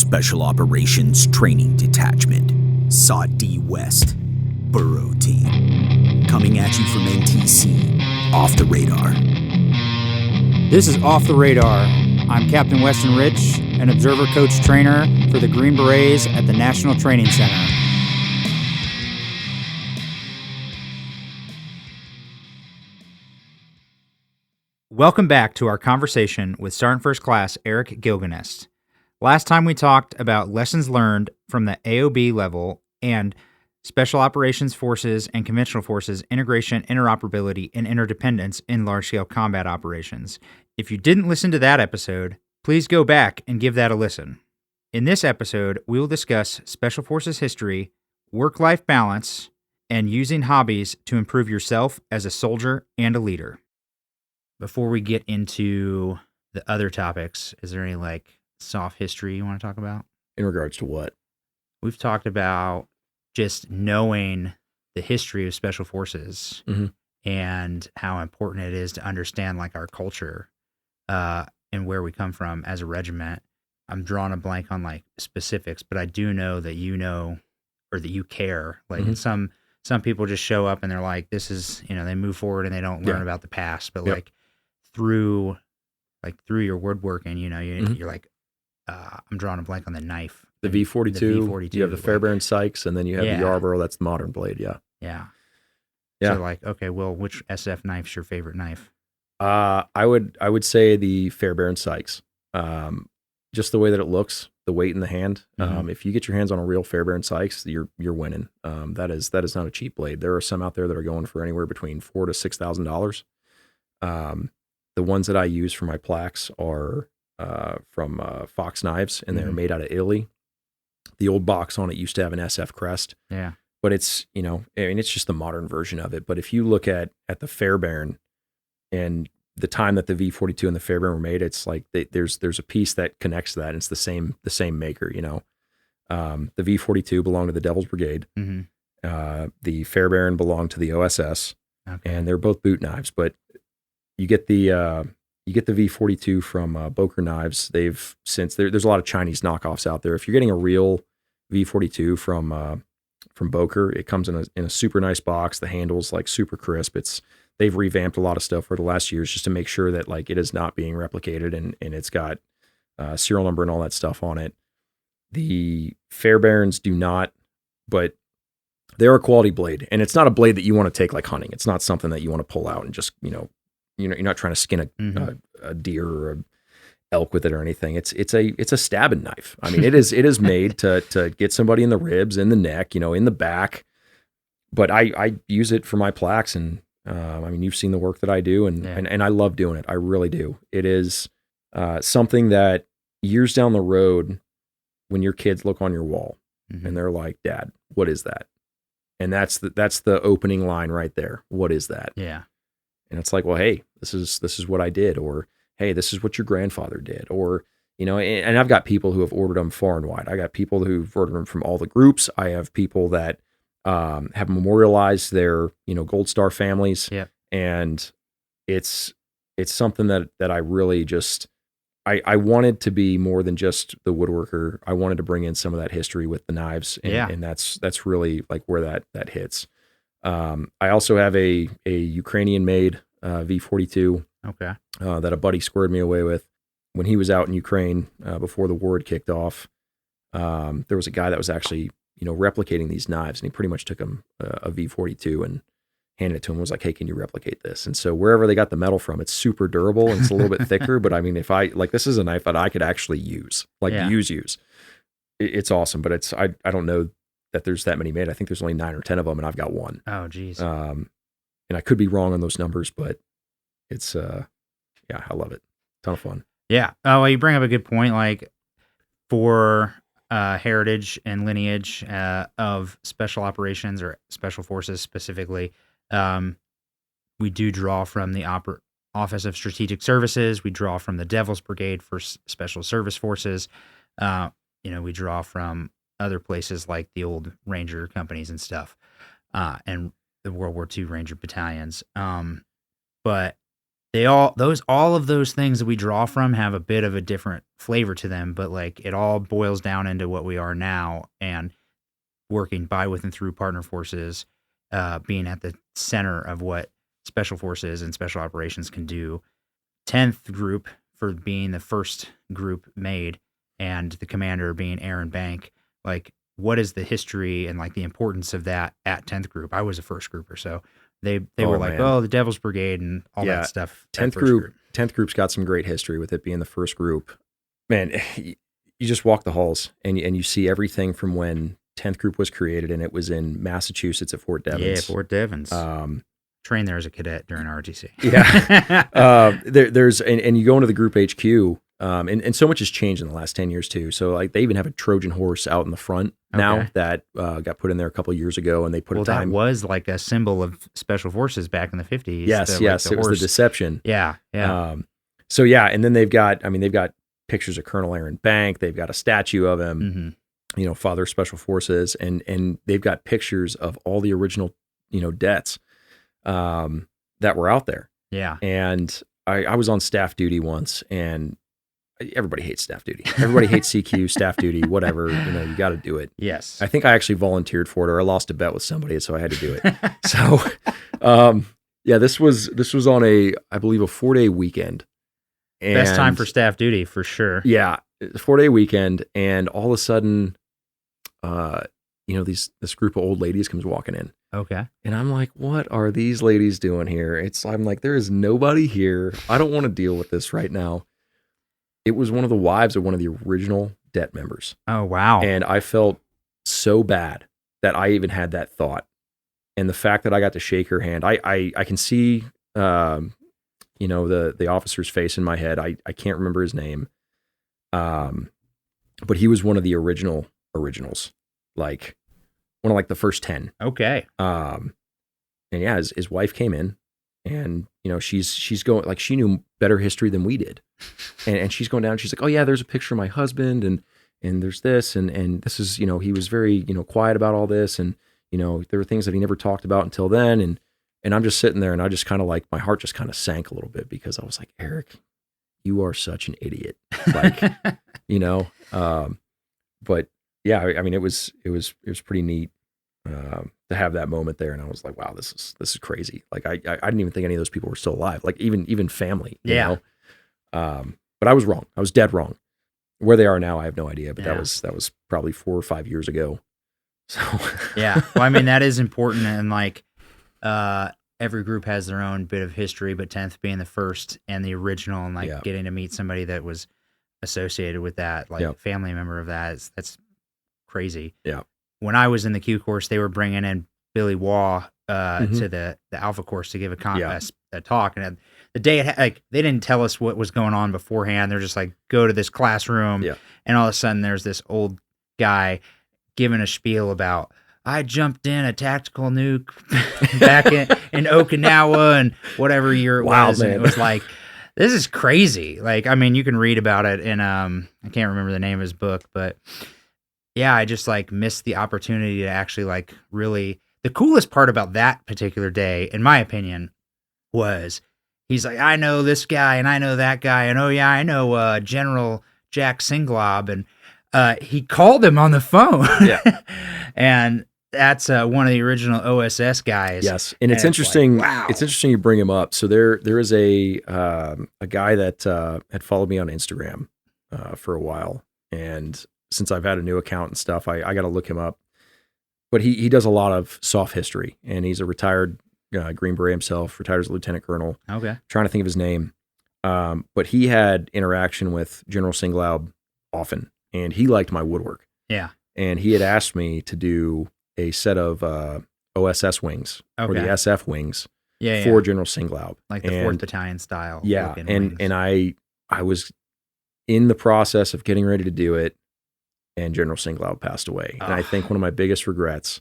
Special Operations Training Detachment, SOD West, Burro Team. Coming at you from NTC, Off the Radar. This is Off the Radar. I'm Captain Weston Rich, an observer coach trainer for the Green Berets at the National Training Center. Welcome back to our conversation with Sergeant First Class Erik Gilgenast. Last time we talked about lessons learned from the AOB level and Special Operations Forces and Conventional Forces integration, interoperability, and interdependence in large-scale combat operations. If you didn't listen to that episode, please go back and give that a listen. In this episode, we will discuss Special Forces history, work-life balance, and using hobbies to improve yourself as a soldier and a leader. Before we get into the other topics, is there any SOF history you want to talk about? In regards to what? We've talked about just knowing the history of Special Forces and how important it is to understand our culture and where we come from as a regiment. I'm drawing a blank on specifics, but I do know that you know, or that you care. Some people just show up and they're like, this is, they move forward and they don't learn about the past, but through your woodworking, you're like, I'm drawing a blank on the knife. The V42, you have the Fairbairn Sykes, and then you have the Yarborough, that's the modern blade, Yeah. So okay, well, which SF knife's your favorite knife? I would say the Fairbairn Sykes. Just the way that it looks, the weight in the hand. If you get your hands on a real Fairbairn Sykes, you're winning. That is not a cheap blade. There are some out there that are going for anywhere between $4,000 to $6,000. The ones that I use for my plaques are from Fox Knives, and they're made out of Italy. The old box on it used to have an SF crest. Yeah. But it's, it's just the modern version of it. But if you look at the Fairbairn and the time that the V42 and the Fairbairn were made, it's there's a piece that connects to that, and it's the same maker, The V42 belonged to the Devil's Brigade. The Fairbairn belonged to the OSS. Okay. And they're both boot knives, but you get the V42 from Boker Knives. They've since there's a lot of Chinese knockoffs out there. If you're getting a real V42 from Boker, it comes in a super nice box. The handle's super crisp. They've revamped a lot of stuff for the last years just to make sure that it is not being replicated, and it's got serial number and all that stuff on it. The Fairbairns do not, but they're a quality blade, and it's not a blade that you want to take hunting. It's not something that you want to pull out and just you're not trying to skin a deer or a elk with it or anything. It's a stabbing knife. I mean, it is made to get somebody in the ribs, in the neck, in the back. But I use it for my plaques, and you've seen the work that I do, and I love doing it. I really do. It is something that years down the road, when your kids look on your wall and they're like, "Dad, what is that?" And that's the opening line right there. What is that? Yeah. And it's well, hey, this is what I did, or hey, this is what your grandfather did, or and I've got people who have ordered them far and wide. I got people who've ordered them from all the groups. I have people that have memorialized their Gold Star families. Yeah. And it's something that I really just I wanted to be more than just the woodworker. I wanted to bring in some of that history with the knives, and that's really where that hits. I also have a Ukrainian-made V42 that a buddy squared me away with when he was out in Ukraine before the war had kicked off. There was a guy that was actually replicating these knives, and he pretty much took him a V42 and handed it to him and was like, "Hey, can you replicate this?" And so wherever they got the metal from, it's super durable and it's a little bit thicker. But if I this is a knife that I could actually use, use. It's awesome, but I don't know that there's that many made. I think there's only 9 or 10 of them, and I've got one. Oh, geez. And I could be wrong on those numbers, but it's, I love it. Ton of fun. Yeah. Oh, well, you bring up a good point. For heritage and lineage of Special Operations or Special Forces specifically, we do draw from the Office of Strategic Services. We draw from the Devil's Brigade for Special Service Forces. We draw from other places like the old Ranger companies and stuff, and the World War II Ranger battalions. But all of those things that we draw from have a bit of a different flavor to them, but like it all boils down into what we are now and working by, with, and through partner forces, being at the center of what special forces and special operations can do. 10th group for being the first group made, and the commander being Aaron Bank. Like, what is the history and like the importance of that at 10th group? I was a first grouper, so they were like, man. oh, the Devil's Brigade and all that stuff. 10th group's got some great history with it being the first group. Man, you just walk the halls and you see everything from when 10th group was created, and it was in Massachusetts at Fort Devens. Yeah, Fort Devens. Trained there as a cadet during ROTC. Yeah. There's you go into the group HQ, and so much has changed in the last 10 years too. So like they even have a Trojan horse out in the front now that got put in there a couple of years ago, and they put that was like a symbol of special forces back in the 50s. Yes, it was the deception. Yeah. So yeah, and then they've got pictures of Colonel Aaron Bank. They've got a statue of him, father of special forces, and they've got pictures of all the original, debts that were out there. Yeah. And I was on staff duty once, and everybody hates staff duty. Everybody hates CQ, staff duty, whatever, you got to do it. Yes. I think I actually volunteered for it, or I lost a bet with somebody, so I had to do it. So, this was on I believe a 4-day weekend. And best time for staff duty for sure. Yeah. 4-day weekend. And all of a sudden, this group of old ladies comes walking in. Okay. And I'm like, what are these ladies doing here? I'm like, there is nobody here. I don't want to deal with this right now. It was one of the wives of one of the original DET members. Oh, wow. And I felt so bad that I even had that thought. And the fact that I got to shake her hand, I can see, the officer's face in my head. I can't remember his name. But he was one of the originals, like one of like the first 10. Okay. And yeah, his wife came in, and she's going, like, she knew better history than we did. And she's going down, and she's like, oh yeah, there's a picture of my husband, and there's this, and this is, he was very, quiet about all this, and, there were things that he never talked about until then. And I'm just sitting there, and I just kind of like, my heart just kind of sank a little bit, because I was like, Eric, you are such an idiot. Like, but yeah, I mean, it was pretty neat to have that moment there, and I was like, wow, this is crazy. Like, I didn't even think any of those people were still alive. Like, even family. You know? But I was wrong. I was dead wrong. Where they are now, I have no idea. But that was probably 4 or 5 years ago. So yeah, well, I mean, that is important, and like every group has their own bit of history, but 10th being the first and the original, and like getting to meet somebody that was associated with that, like family member of that, that's crazy. Yeah. When I was in the Q course, they were bringing in Billy Waugh to the Alpha course to give a talk, and the day they didn't tell us what was going on beforehand. They're just like, go to this classroom, and all of a sudden there's this old guy giving a spiel about, I jumped in a tactical nuke back in Okinawa and whatever year it was. Man. And it was like, this is crazy. Like, I mean, you can read about it in, I can't remember the name of his book, but yeah, I just like missed the opportunity to actually like really, the coolest part about that particular day, in my opinion, was he's like, I know this guy and I know that guy. And oh yeah, I know General Jack Singlob. And he called him on the phone. Yeah. And that's one of the original OSS guys. Yes, and it's interesting. Like, wow. It's interesting you bring him up. So there is a guy that had followed me on Instagram for a while, and since I've had a new account and stuff, I got to look him up. But he does a lot of SOF history, and he's a retired Green Beret himself, retired as a lieutenant colonel. Okay, trying to think of his name, but he had interaction with General Singlaub often, and he liked my woodwork. Yeah, and he had asked me to do a set of OSS wings or the SF wings for General Singlaub. Like the 4th Battalion style. Yeah, and I was in the process of getting ready to do it, and General Singlaub passed away. And I think one of my biggest regrets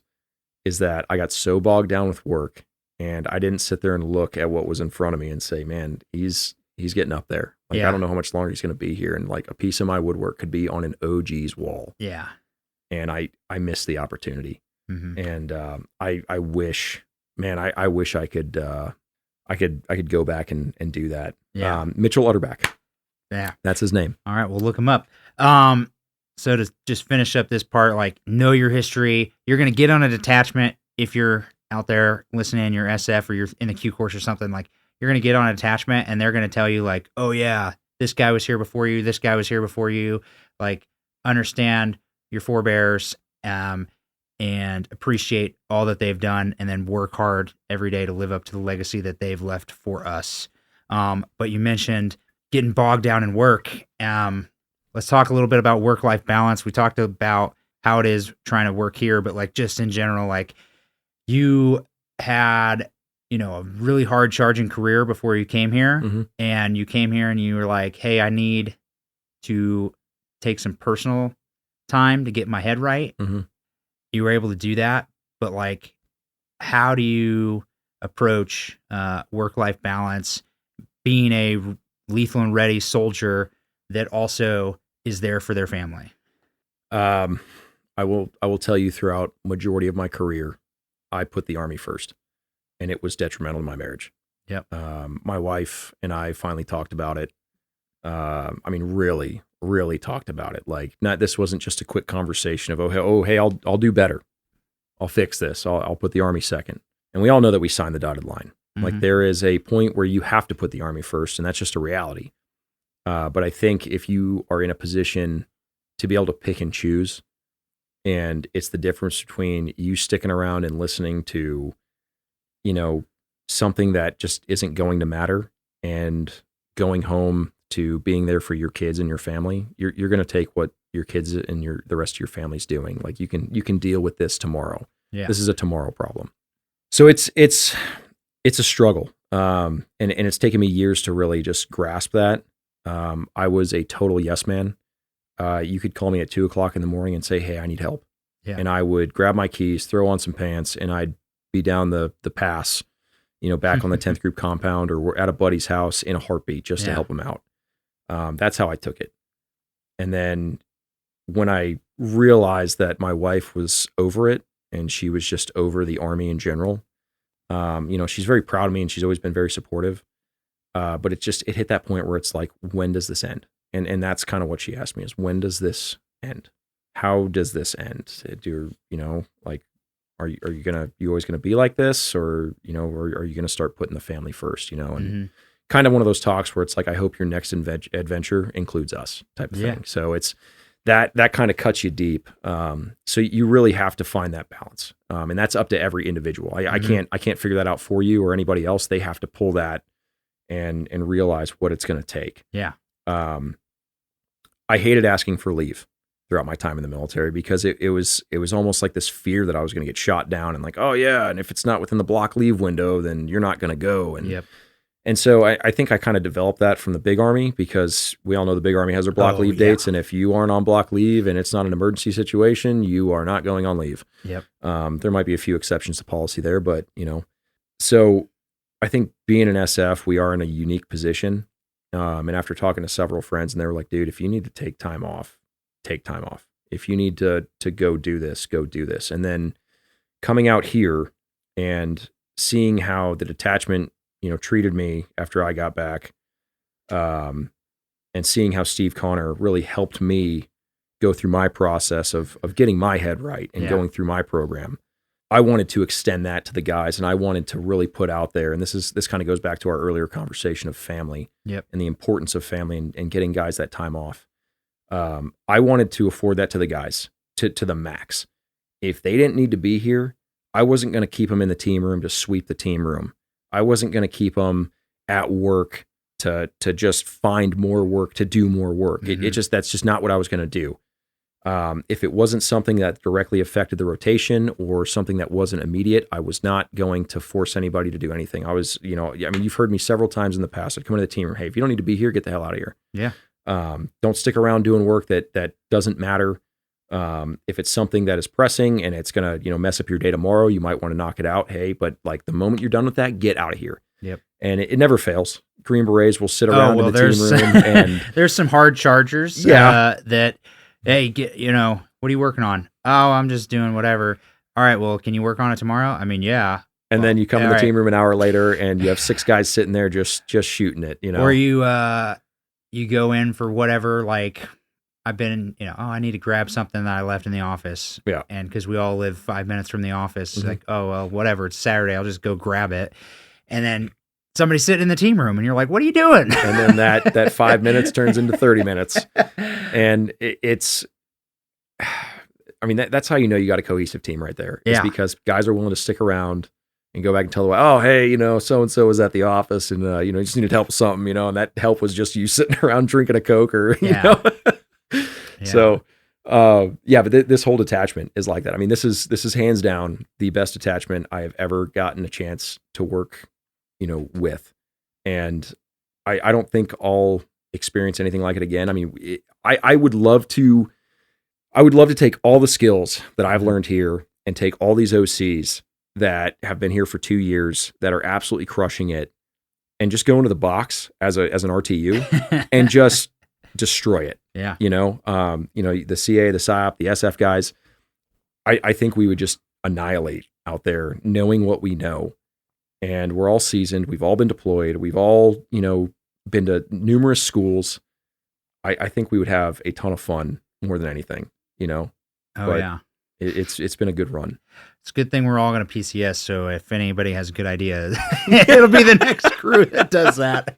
is that I got so bogged down with work, and I didn't sit there and look at what was in front of me and say, man, he's getting up there. Like, I don't know how much longer he's going to be here. And like a piece of my woodwork could be on an OG's wall. Yeah. And I missed the opportunity. Mm-hmm. And I wish, man, I wish I could I could go back and do that. Yeah. Mitchell Utterback. Yeah. That's his name. All right, we'll look him up. So to just finish up this part, like, know your history. You're going to get on a detachment if you're out there listening, you're SF or you're in the Q course or something. Like, you're going to get on a detachment and they're going to tell you, like, oh yeah, this guy was here before you. This guy was here before you. Like, understand your forebears, and appreciate all that they've done, and then work hard every day to live up to the legacy that they've left for us. But you mentioned getting bogged down in work. Let's talk a little bit about work-life balance. We talked about how it is trying to work here, but like just in general, like you had, a really hard charging career before you came here, and you came here and you were like, hey, I need to take some personal time to get my head right. You were able to do that, but like, how do you approach work-life balance, being a lethal and ready soldier that also is there for their family? I will tell you, throughout majority of my career, I put the Army first, and it was detrimental to my marriage. Yep. My wife and I finally talked about it. Really, really talked about it. Like, this wasn't just a quick conversation of, hey, I'll do better. I'll fix this. I'll put the Army second. And we all know that we signed the dotted line. Like, there is a point where you have to put the Army first, and that's just a reality. But I think if you are in a position to be able to pick and choose, and it's the difference between you sticking around and listening to, something that just isn't going to matter, and going home to being there for your kids and your family, you're going to take what your kids and the rest of your family's doing. Like, you can deal with this tomorrow. Yeah. This is a tomorrow problem. So it's a struggle. And it's taken me years to really just grasp that. I was a total yes man. You could call me at 2:00 in the morning and say, hey, I need help. Yeah. And I would grab my keys, throw on some pants, and I'd be down the pass, back on the 10th group compound, or we're at a buddy's house in a heartbeat just to help him out. That's how I took it. And then when I realized that my wife was over it, and she was just over the Army in general, she's very proud of me and she's always been very supportive. But it hit that point where it's like, when does this end? And that's kind of what she asked me, is, when does this end? How does this end? Are you always gonna be like this, or are you gonna start putting the family first? And kind of one of those talks where it's like, I hope your next adventure includes us, type of thing. So it's that kind of cuts you deep. So you really have to find that balance, and that's up to every individual. I can't figure that out for you or anybody else. They have to pull that and realize what it's going to take. Yeah. I hated asking for leave throughout my time in the military, because it was almost like this fear that I was going to get shot down, and like, oh yeah, and if it's not within the block leave window, then you're not going to go. And so I think I kind of developed that from the big Army, because we all know the big Army has their block leave dates, and if you aren't on block leave and it's not an emergency situation, you are not going on leave. Yep. There might be a few exceptions to policy there, but so I think being an SF, we are in a unique position. And after talking to several friends, and they were like, dude, if you need to take time off, take time off. If you need to go do this, go do this. And then coming out here and seeing how the detachment, treated me after I got back, and seeing how Steve Connor really helped me go through my process of getting my head right and going through my program. I wanted to extend that to the guys, and I wanted to really put out there, and this kind of goes back to our earlier conversation of family and the importance of family and getting guys that time off. I wanted to afford that to the guys to the max. If they didn't need to be here, I wasn't going to keep them in the team room to sweep the team room. I wasn't going to keep them at work to just find more work, to do more work. That's just not what I was going to do. If it wasn't something that directly affected the rotation or something that wasn't immediate, I was not going to force anybody to do anything. I was, you've heard me several times in the past. I'd come into the team room, hey, if you don't need to be here, get the hell out of here. Yeah. Don't stick around doing work that doesn't matter. If it's something that is pressing and it's going to, mess up your day tomorrow, you might want to knock it out. Hey, but like the moment you're done with that, get out of here. Yep. And it never fails. Green Berets will sit around in the team room, and there's some hard chargers that, hey, what are you working on? Oh, I'm just doing whatever. All right, well, can you work on it tomorrow? I mean, yeah. And then you come in the team room an hour later and you have 6 guys sitting there just shooting it, you know. Or you go in for whatever, like I've been, I need to grab something that I left in the office. Yeah. And because we all live 5 minutes from the office, like, oh, well, whatever, it's Saturday, I'll just go grab it. And then somebody's sitting in the team room and you're like, what are you doing? And then that 5 minutes turns into 30 minutes. And it's, I mean, that's how you know you got a cohesive team right there. It's because guys are willing to stick around and go back and tell the wife, oh, hey, so-and-so was at the office and, you just needed help with something, and that help was just you sitting around drinking a Coke or, you know. So, but this whole detachment is like that. I mean, this is hands down the best detachment I have ever gotten a chance to work, with. And I don't think I'll experience anything like it again. I mean, I would love to take all the skills that I've learned here and take all these OCs that have been here for 2 years that are absolutely crushing it and just go into the box as an RTU and just destroy it. Yeah. The CA, the SIOP, the SF guys, I think we would just annihilate out there knowing what we know. And we're all seasoned. We've all been deployed. We've all, been to numerous schools. I think we would have a ton of fun more than anything, Oh, but yeah. It's been a good run. It's a good thing we're all going to PCS, so if anybody has a good idea, it'll be the next crew that does that.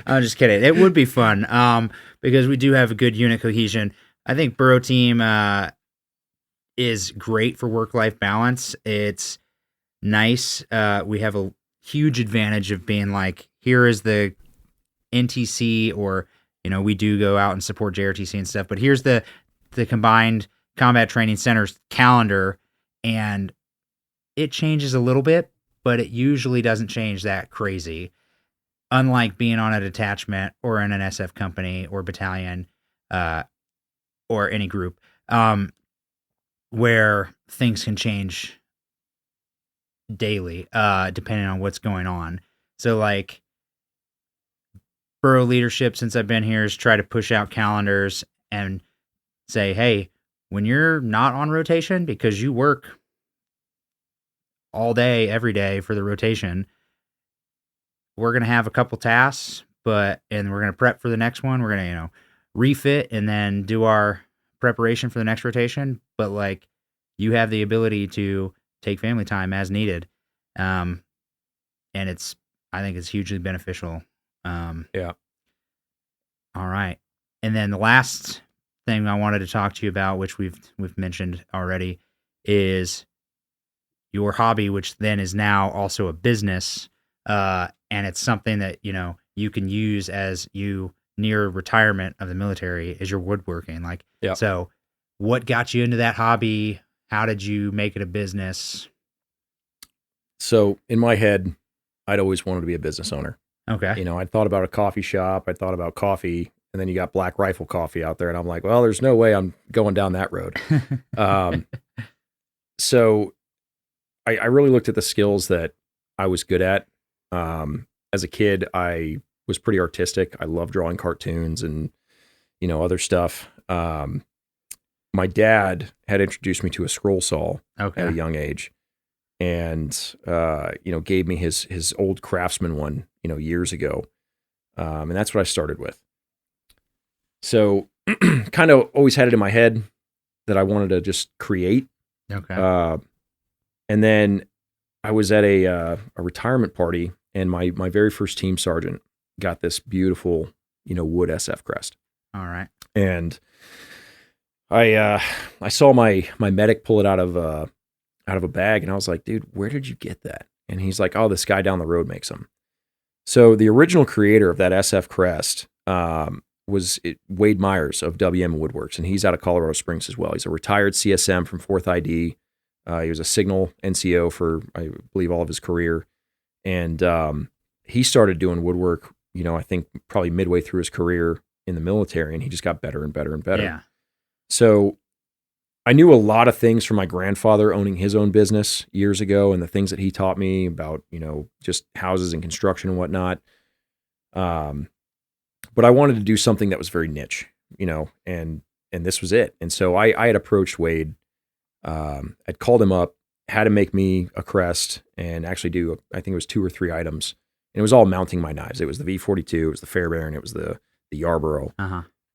I'm just kidding. It would be fun because we do have a good unit cohesion. I think Burro Team is great for work-life balance. It's nice. We have a huge advantage of being like, here is the NTC, or, we do go out and support JRTC and stuff, but here's the Combined Combat Training Center's calendar, and it changes a little bit, but it usually doesn't change that crazy. Unlike being on a detachment or in an SF company or battalion, or any group, where things can change daily, depending on what's going on. So like Burro leadership, since I've been here, is try to push out calendars and say, hey, when you're not on rotation, because you work all day, every day for the rotation, we're going to have a couple tasks, and we're going to prep for the next one. We're going to, refit and then do our preparation for the next rotation. But like, you have the ability to take family time as needed. And I think it's hugely beneficial. Yeah. All right. And then the last thing I wanted to talk to you about, which we've mentioned already, is your hobby, which then is now also a business. And it's something that, you can use as you near retirement of the military, is your woodworking. Like, So what got you into that hobby? How did you make it a business? So in my head, I'd always wanted to be a business owner. Okay. I'd thought about a coffee shop. I thought about coffee, and then you got Black Rifle Coffee out there. And I'm like, well, there's no way I'm going down that road. So I really looked at the skills that I was good at. As a kid, I was pretty artistic. I loved drawing cartoons and, other stuff. My dad had introduced me to a scroll saw at a young age, and, gave me his old Craftsman one, years ago. And that's what I started with. So kind of always had it in my head that I wanted to just create. Okay. And then I was at a retirement party, and my very first team sergeant got this beautiful, wood SF crest. All right. And I saw my medic pull it out of a bag, and I was like, dude, where did you get that? And he's like, oh, this guy down the road makes them. So the original creator of that SF crest was Wade Myers of WM Woodworks, and he's out of Colorado Springs as well. He's a retired CSM from 4th ID. He was a signal NCO for, I believe, all of his career. And he started doing woodwork, I think probably midway through his career in the military, and he just got better and better and better. Yeah. So I knew a lot of things from my grandfather owning his own business years ago, and the things that he taught me about, just houses and construction and whatnot. But I wanted to do something that was very niche, and this was it. And so I had approached Wade. I'd called him up, had to make me a crest and actually do, I think it was 2 or 3 items. And it was all mounting my knives. It was the V42, it was the Fairbairn, it was the Yarborough.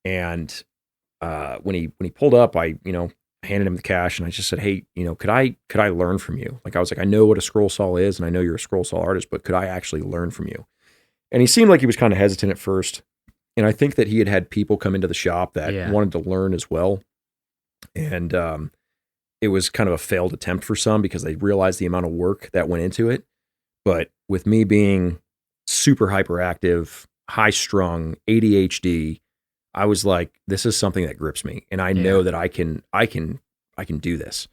And when he pulled up, I, handed him the cash and I just said, hey, could I learn from you? Like, I was like, I know what a scroll saw is and I know you're a scroll saw artist, but could I actually learn from you? And he seemed like he was kind of hesitant at first. And I think that he had people come into the shop that wanted to learn as well. And it was kind of a failed attempt for some because they realized the amount of work that went into it. But with me being super hyperactive, high strung, ADHD, I was like, this is something that grips me. And I know that I can do this.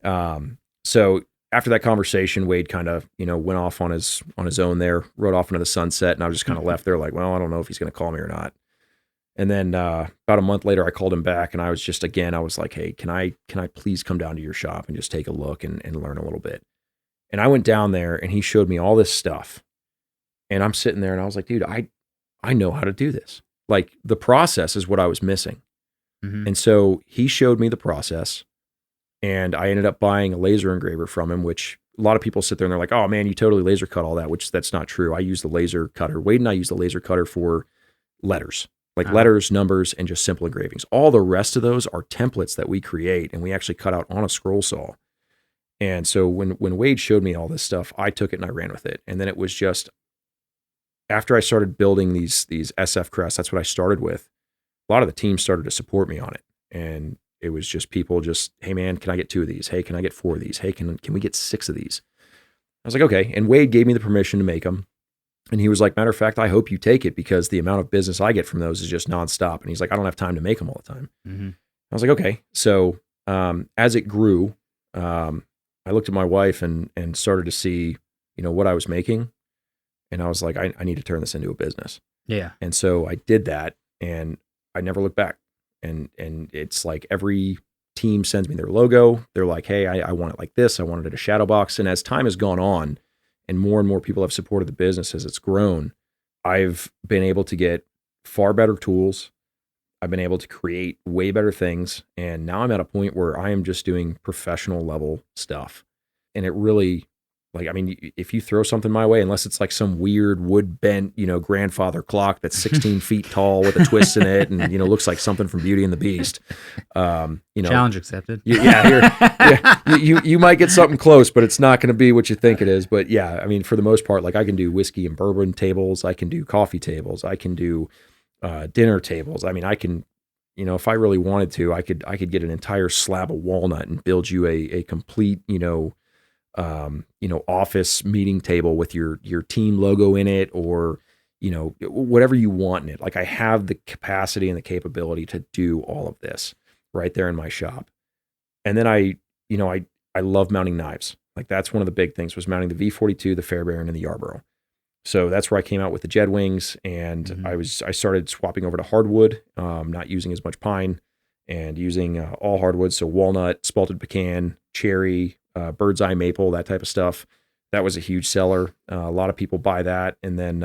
So after that conversation, Wade kind of, went off on his own there, rode off into the sunset. And I was just kind of left there like, well, I don't know if he's going to call me or not. And then about a month later, I called him back and I was just, again, I was like, hey, can I please come down to your shop and just take a look and learn a little bit? And I went down there and he showed me all this stuff. And I'm sitting there and I was like, dude, I know how to do this. Like, the process is what I was missing. And so he showed me the process and I ended up buying a laser engraver from him, which a lot of people sit there and they're like, oh man, you totally laser cut all that, which that's not true. I use the laser cutter. Wade and I use the laser cutter for letters, like letters, numbers, and just simple engravings. All the rest of those are templates that we create and we actually cut out on a scroll saw. And so when Wade showed me all this stuff, I took it and I ran with it. And then it was just, after I started building these SF crests, that's what I started with. A lot of the team started to support me on it. And it was just people just, hey man, can I get 2 of these? Hey, can I get 4 of these? Hey, can we get 6 of these? I was like, okay. And Wade gave me the permission to make them. And he was like, matter of fact, I hope you take it because the amount of business I get from those is just nonstop. And he's like, I don't have time to make them all the time. I was like, okay. So as it grew, I looked at my wife and started to see, what I was making. And I was like, I need to turn this into a business. Yeah. And so I did that and I never looked back. And it's like every team sends me their logo. They're like, hey, I want it like this. I wanted it a shadow box. And as time has gone on and more people have supported the business as it's grown, I've been able to get far better tools. I've been able to create way better things. And now I'm at a point where I am just doing professional level stuff. And it really, like, I mean, if you throw something my way, unless it's like some weird wood bent, grandfather clock that's 16 feet tall with a twist in it and, looks like something from Beauty and the Beast. Challenge accepted. You might get something close, but it's not going to be what you think it is. But yeah, I mean, for the most part, like I can do whiskey and bourbon tables. I can do coffee tables. I can do dinner tables. I mean, I can, if I really wanted to, I could get an entire slab of walnut and build you a complete, office meeting table with your team logo in it, or, whatever you want in it. Like I have the capacity and the capability to do all of this right there in my shop. And then I love mounting knives. Like that's one of the big things was mounting the V42, the Fairbairn, and the Yarborough. So that's where I came out with the Jed wings, and I started swapping over to hardwood, not using as much pine, and using all hardwood. So walnut, spalted pecan, cherry, bird's eye maple, that type of stuff. That was a huge seller. A lot of people buy that. And then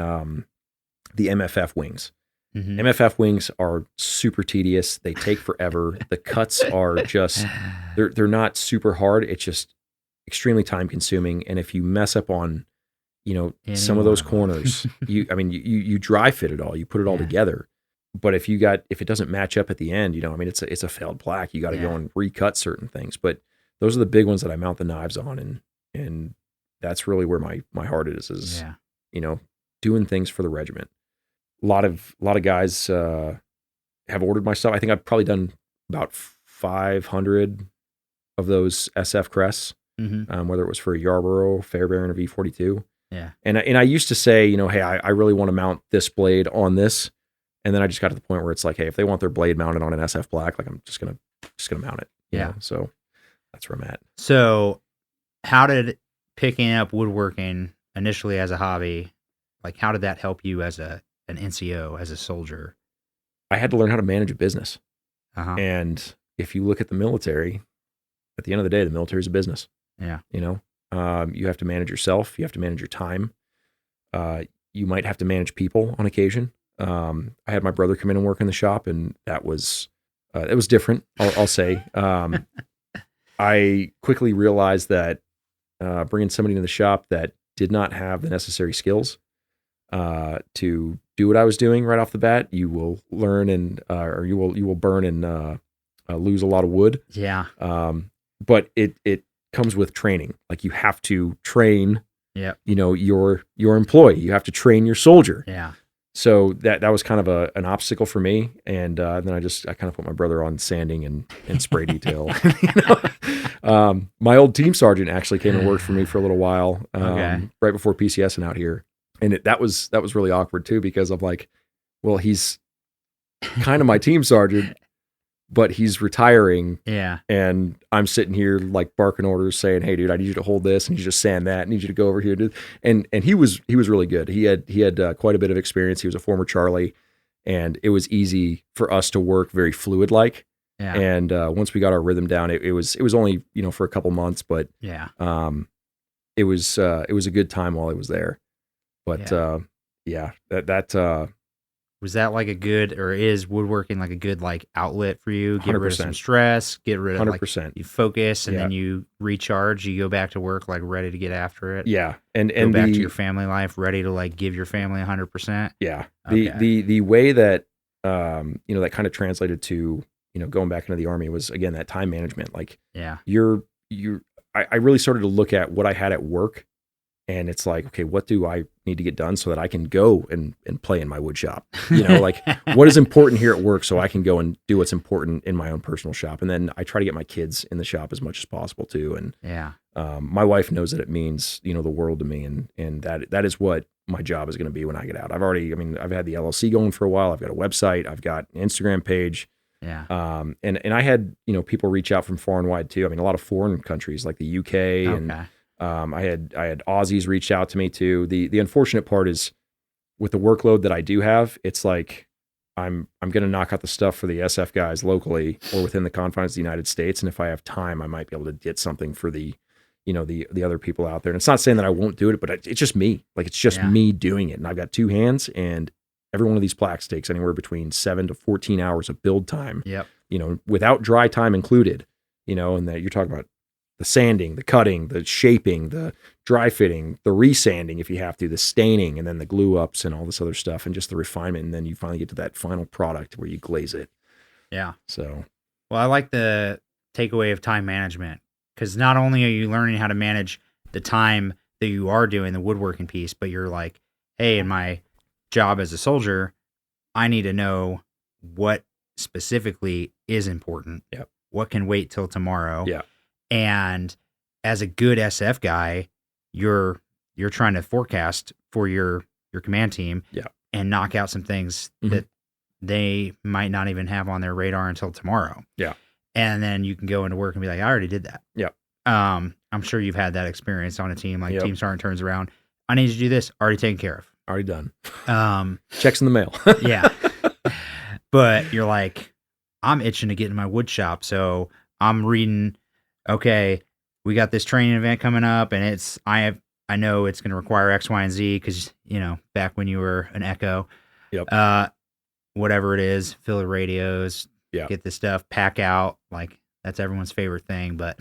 the MFF wings. MFF wings are super tedious. They take forever. The cuts are just, they're not super hard. It's just extremely time consuming. And if you mess up on, some of those corners, you dry fit it all, you put it all together. But if it doesn't match up at the end, it's a failed black. You got to go and recut certain things. But those are the big ones that I mount the knives on. And that's really where my heart is doing things for the regiment. A lot of guys have ordered my stuff. I think I've probably done about 500 of those SF crests, whether it was for a Yarborough, Fairbairn, or V42. Yeah. And I used to say, hey, I really want to mount this blade on this. And then I just got to the point where it's like, hey, if they want their blade mounted on an SF black, like I'm just gonna mount it. Yeah. So that's where I'm at. So how did picking up woodworking initially as a hobby, like how did that help you as an NCO, as a soldier? I had to learn how to manage a business. And if you look at the military, at the end of the day, the military is a business. Yeah. You have to manage yourself. You have to manage your time. You might have to manage people on occasion. I had my brother come in and work in the shop, and that was it was different. I'll say. I quickly realized that bringing somebody into the shop that did not have the necessary skills to do what I was doing right off the bat, you will learn and or you will burn and lose a lot of wood. Yeah. But it comes with training. Like you have to train. Yeah. Your employee. You have to train your soldier. Yeah. So that was kind of an obstacle for me, and then I kind of put my brother on sanding and spray detail. My old team sergeant actually came and worked for me for a little while, right before PCS and out here, and that was really awkward too, because I'm like, well, he's kind of my team sergeant, but he's retiring. Yeah. And I'm sitting here like barking orders saying, hey dude, I need you to hold this. I need you to sand that. I need you to go over here. And he was really good. He had quite a bit of experience. He was a former Charlie, and it was easy for us to work very fluid like. Yeah. And once we got our rhythm down, it was only, for a couple months, but yeah. It was a good time while I was there. But was that like a good, or is woodworking like a good like outlet for you? Get 100%. rid of some stress, get rid of 100%. Like you focus, and then you recharge, you go back to work like ready to get after it. Yeah. And go back to your family life, ready to like give your family 100%. Yeah. Okay. The way that that kind of translated to, going back into the Army was, again, that time management. Like I really started to look at what I had at work. And it's like, okay, what do I need to get done so that I can go and play in my wood shop? Like what is important here at work so I can go and do what's important in my own personal shop. And then I try to get my kids in the shop as much as possible too. And my wife knows that it means, the world to me. And that is what my job is going to be when I get out. I've had the LLC going for a while. I've got a website. I've got an Instagram page. Yeah. And I had, people reach out from far and wide too. I mean, a lot of foreign countries like the UK and I had Aussies reach out to me too. The unfortunate part is with the workload that I do have, it's like I'm going to knock out the stuff for the SF guys locally or within the confines of the United States. And if I have time, I might be able to get something for the other people out there. And it's not saying that I won't do it, but it's just me. Like it's just me doing it. And I've got two hands, and every one of these plaques takes anywhere between 7 to 14 hours of build time. Yep. Without dry time included. And that you're talking about the sanding, the cutting, the shaping, the dry fitting, the resanding if you have to, the staining, and then the glue ups and all this other stuff, and just the refinement. And then you finally get to that final product where you glaze it. Yeah. So, well, I like the takeaway of time management, because not only are you learning how to manage the time that you are doing the woodworking piece, but you're like, hey, in my job as a soldier, I need to know what specifically is important. Yep. What can wait till tomorrow. Yeah. And as a good SF guy, you're trying to forecast for your command team and knock out some things that they might not even have on their radar until tomorrow. Yeah. And then you can go into work and be like, I already did that. Yeah. I'm sure you've had that experience on a team. Like team sergeant turns around, I need you to do this. Already taken care of. Already done. Checks in the mail. Yeah. But you're like, I'm itching to get in my wood shop. So I'm reading, okay, we got this training event coming up, and I know it's going to require X, Y, and Z, because, back when you were an Echo, whatever it is, fill the radios, get this stuff, pack out, like that's everyone's favorite thing. But,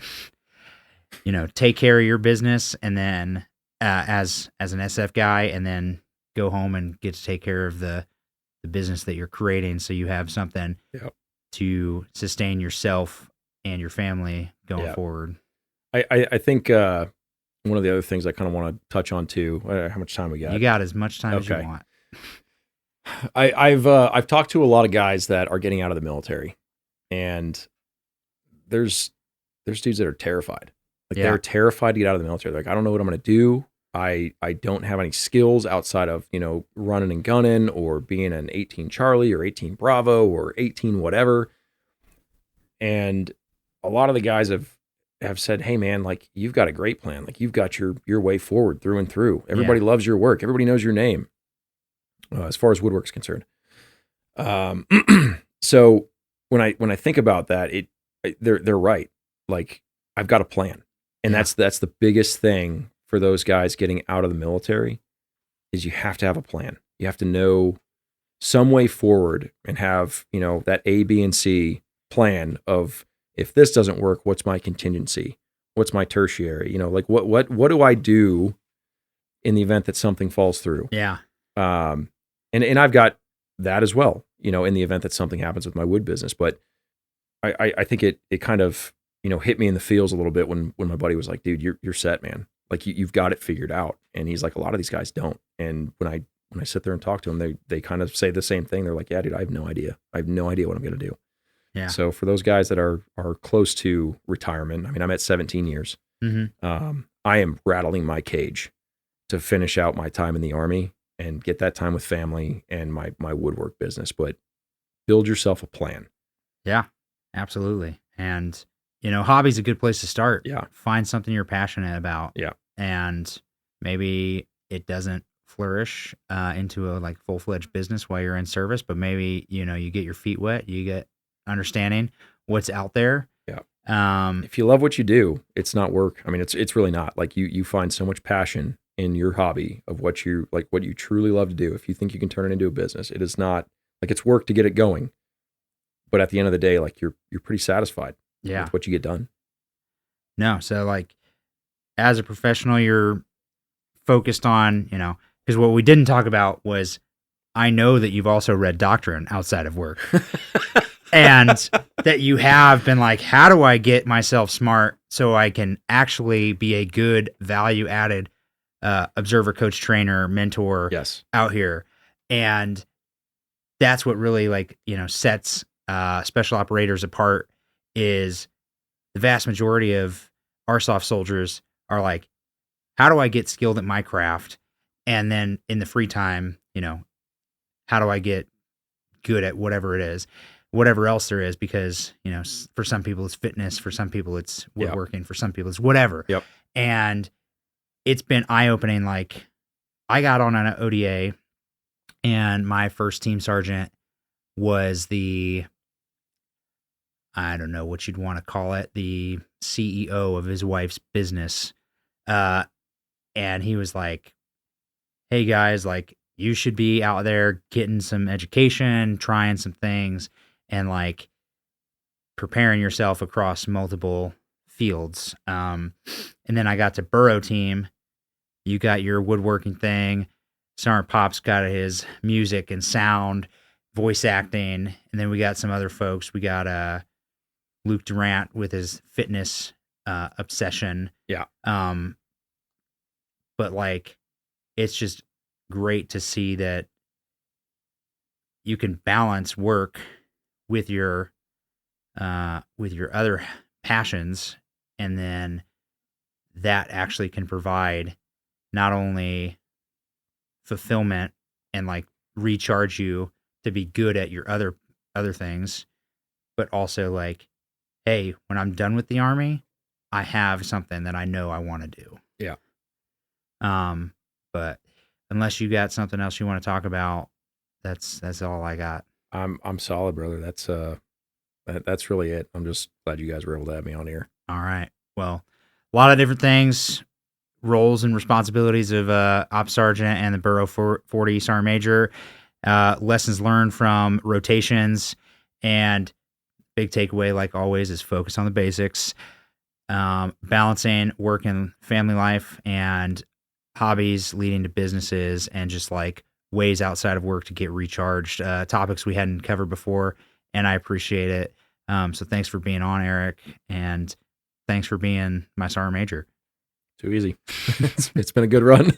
take care of your business, and then as an SF guy, and then go home and get to take care of the business that you're creating, so you have something to sustain yourself and your family going forward. I think one of the other things I kind of want to touch on too. How much time we got? You got as much time as you want. I've talked to a lot of guys that are getting out of the military, and there's dudes that are terrified. Like they're terrified to get out of the military. They're like, I don't know what I'm going to do. I don't have any skills outside of, running and gunning or being an 18 Charlie or 18 Bravo or 18 whatever. And a lot of the guys have said, hey man, like you've got a great plan. Like you've got your way forward through and through. Everybody loves your work. Everybody knows your name as far as woodwork's concerned. So when I think about that, they're right. Like I've got a plan, and that's the biggest thing for those guys getting out of the military is you have to have a plan. You have to know some way forward and have, that A, B, and C plan of if this doesn't work, what's my contingency? What's my tertiary? You know, like what do I do in the event that something falls through? Yeah. And I've got that as well, you know, in the event that something happens with my wood business. But I think it kind of, you know, hit me in the feels a little bit when my buddy was like, dude, you're set, man. Like you've got it figured out. And he's like, a lot of these guys don't. And when I sit there and talk to them, they kind of say the same thing. They're like, yeah, dude, I have no idea. I have no idea what I'm going to do. Yeah. So for those guys that are close to retirement, I mean, I'm at 17 years. Mm-hmm. I am rattling my cage to finish out my time in the Army and get that time with family and my woodwork business. But build yourself a plan. Yeah, absolutely. And, you know, hobby's a good place to start. Yeah. Find something you're passionate about. Yeah. And maybe it doesn't flourish into a like full-fledged business while you're in service, but maybe, you know, you get your feet wet, you get understanding what's out there. Yeah. If you love what you do, it's not work. I mean, it's really not. Like you find so much passion in your hobby of what you truly love to do. If you think you can turn it into a business, it is not like it's work to get it going. But at the end of the day, like you're pretty satisfied with what you get done. No. So like as a professional, you're focused on, you know, because what we didn't talk about was I know that you've also read doctrine outside of work. And that you have been like, how do I get myself smart so I can actually be a good value added observer, coach, trainer, mentor out here? And that's what really like, you know, sets special operators apart is the vast majority of our SOF soldiers are like, how do I get skilled at my craft? And then in the free time, you know, how do I get good at whatever it is? Whatever else there is, because, you know, for some people it's fitness, for some people it's woodworking, for some people it's whatever. Yep. And it's been eye-opening. Like I got on an ODA and my first team sergeant was the, I don't know what you'd want to call it, the CEO of his wife's business. And he was like, hey guys, like you should be out there getting some education, trying some things, and like preparing yourself across multiple fields. And then I got to Burro Team. You got your woodworking thing. Sergeant Pop's got his music and sound, voice acting. And then we got some other folks. We got Luke Durant with his fitness obsession. Yeah. But like, it's just great to see that you can balance work with your other passions, and then that actually can provide not only fulfillment and like recharge you to be good at your other things, but also like, hey, when I'm done with the Army, I have something that I know I want to do. Yeah. But unless you got something else you want to talk about, that's all I got. I'm solid, brother. That's really it. I'm just glad you guys were able to have me on here. All right. Well, a lot of different things, roles and responsibilities of Op Sergeant and the Burro 40 Sergeant Major, lessons learned from rotations, and big takeaway, like always, is focus on the basics, balancing work and family life and hobbies leading to businesses, and just like ways outside of work to get recharged, topics we hadn't covered before, and I appreciate it. So thanks for being on, Erik, and thanks for being my Sergeant Major. Too easy. It's been a good run.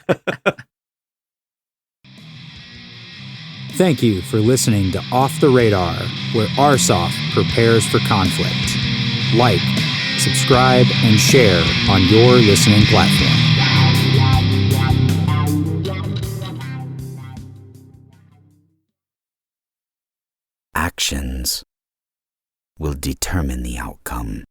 Thank you for listening to Off the Radar, where RSOF prepares for conflict. Like, subscribe, and share on your listening platform. Actions will determine the outcome.